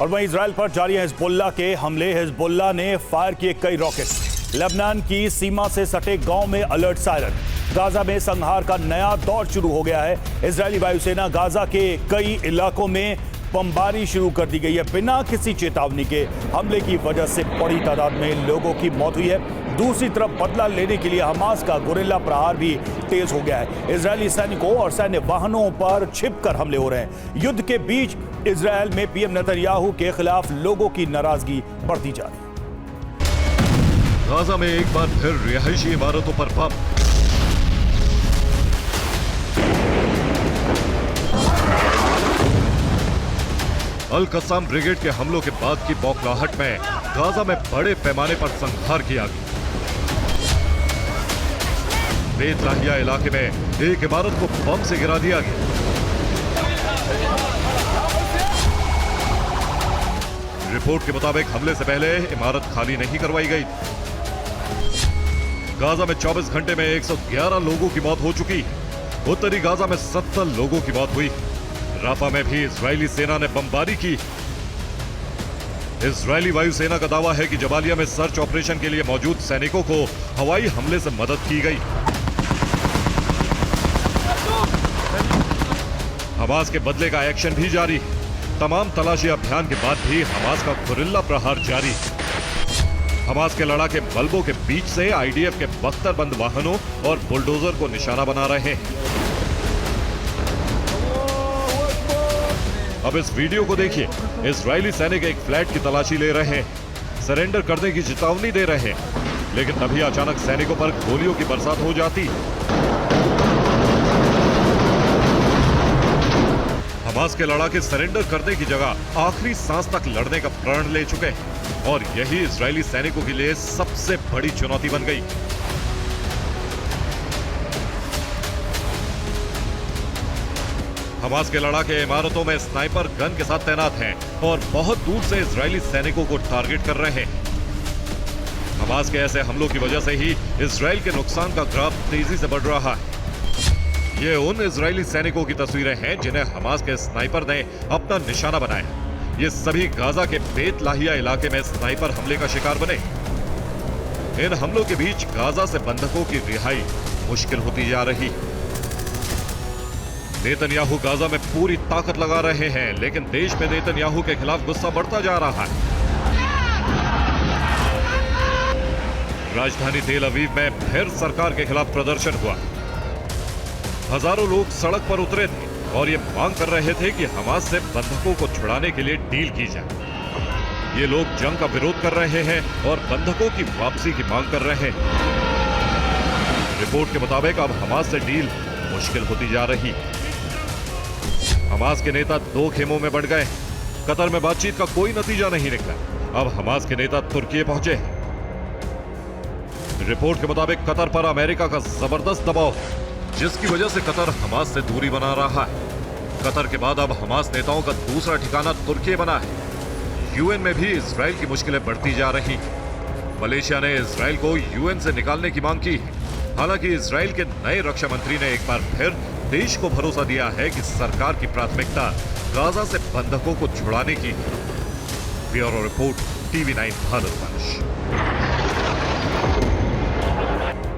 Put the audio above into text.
और वहीं इजराइल पर जारी है हिजबुल्लाह के हमले। हिजबुल्लाह ने फायर किए कई रॉकेट। लेबनान की सीमा से सटे गांव में अलर्ट सायरन। गाजा में संहार का नया दौर शुरू हो गया है। इजरायली वायुसेना गाजा के कई इलाकों में बमबारी शुरू कर दी गई है। बिना किसी चेतावनी के हमले की वजह से बड़ी तादाद में लोगों की मौत हुई है। दूसरी तरफ बदला लेने के लिए हमास का गुरिल्ला प्रहार भी तेज हो गया है। इजरायली सैनिकों और सैन्य वाहनों पर छिपकर हमले हो रहे हैं। युद्ध के बीच इजरायल में पीएम नेतन्याहू के खिलाफ लोगों की नाराजगी बढ़ती जा रही है। गाजा में एक बार फिर रिहायशी इमारतों पर बम। अल कस्साम ब्रिगेड के हमलों के बाद की बौखलाहट में गाजा में बड़े पैमाने पर संहार किया गया। बेत लाहिया इलाके में एक इमारत को बम से गिरा दिया गया। रिपोर्ट के मुताबिक हमले से पहले इमारत खाली नहीं करवाई गई। गाजा में 24 घंटे में 111 लोगों की मौत हो चुकी। उत्तरी गाजा में 70 लोगों की मौत हुई। राफा में भी इजरायली सेना ने बमबारी की। इजरायली वायुसेना का दावा है कि जबालिया में सर्च ऑपरेशन के लिए मौजूद सैनिकों को हवाई हमले से मदद की गई। हमास के बदले का एक्शन भी जारी। तमाम तलाशी अभियान के बाद भी हमास का गुरिल्ला प्रहार जारी। हमास के लड़ाके बल्बों के बीच से आईडीएफ के बख्तरबंद वाहनों और बुलडोजर को निशाना बना रहे हैं। अब इस वीडियो को देखिए। इजरायली सैनिक एक फ्लैट की तलाशी ले रहे हैं, सरेंडर करने की चेतावनी दे रहे हैं, लेकिन तभी अचानक सैनिकों पर गोलियों की बरसात हो जाती। हमास के लड़ाके सरेंडर करने की जगह आखिरी सांस तक लड़ने का प्रण ले चुके हैं और यही इजरायली सैनिकों के लिए सबसे बड़ी चुनौती बन गई। हमास के लड़ाके इमारतों में स्नाइपर गन के साथ तैनात हैं और बहुत दूर से इजरायली सैनिकों को टारगेट कर रहे हैं। हमास के ऐसे हमलों की वजह से ही इजरायल के नुकसान का ग्राफ तेजी से बढ़ रहा है। ये उन इजरायली सैनिकों की तस्वीरें हैं जिन्हें हमास के स्नाइपर ने अपना निशाना बनाया। ये सभी गाजा के बेत लाहिया इलाके में स्नाइपर हमले का शिकार बने। इन हमलों के बीच गाजा से बंधकों की रिहाई मुश्किल होती जा रही। नेतन्याहू गाजा में पूरी ताकत लगा रहे हैं, लेकिन देश में नेतन्याहू के खिलाफ गुस्सा बढ़ता जा रहा है। राजधानी तेल अवीव में फिर सरकार के खिलाफ प्रदर्शन हुआ। हजारों लोग सड़क पर उतरे थे और ये मांग कर रहे थे कि हमास से बंधकों को छुड़ाने के लिए डील की जाए। ये लोग जंग का विरोध कर रहे हैं और बंधकों की वापसी की मांग कर रहे हैं। रिपोर्ट के मुताबिक अब हमास से डील मुश्किल होती जा रही। हमास के नेता दो खेमों में बढ़ गए। कतर में बातचीत का कोई नतीजा नहीं निकला। अब हमास के नेता तुर्की पहुंचे। रिपोर्ट के मुताबिक कतर पर अमेरिका का जबरदस्त दबाव है, जिसकी वजह से कतर हमास से दूरी बना रहा है। कतर के बाद अब हमास नेताओं का दूसरा ठिकाना तुर्की बना है। यूएन में भी इजरायल की मुश्किलें बढ़ती जा रही। मलेशिया ने इजरायल को यूएन से निकालने की मांग की है। हालांकि इजरायल के नए रक्षा मंत्री ने एक बार फिर देश को भरोसा दिया है कि सरकार की प्राथमिकता गाजा से बंधकों को छुड़ाने की है। Bureau report, TV9 भारतवंश।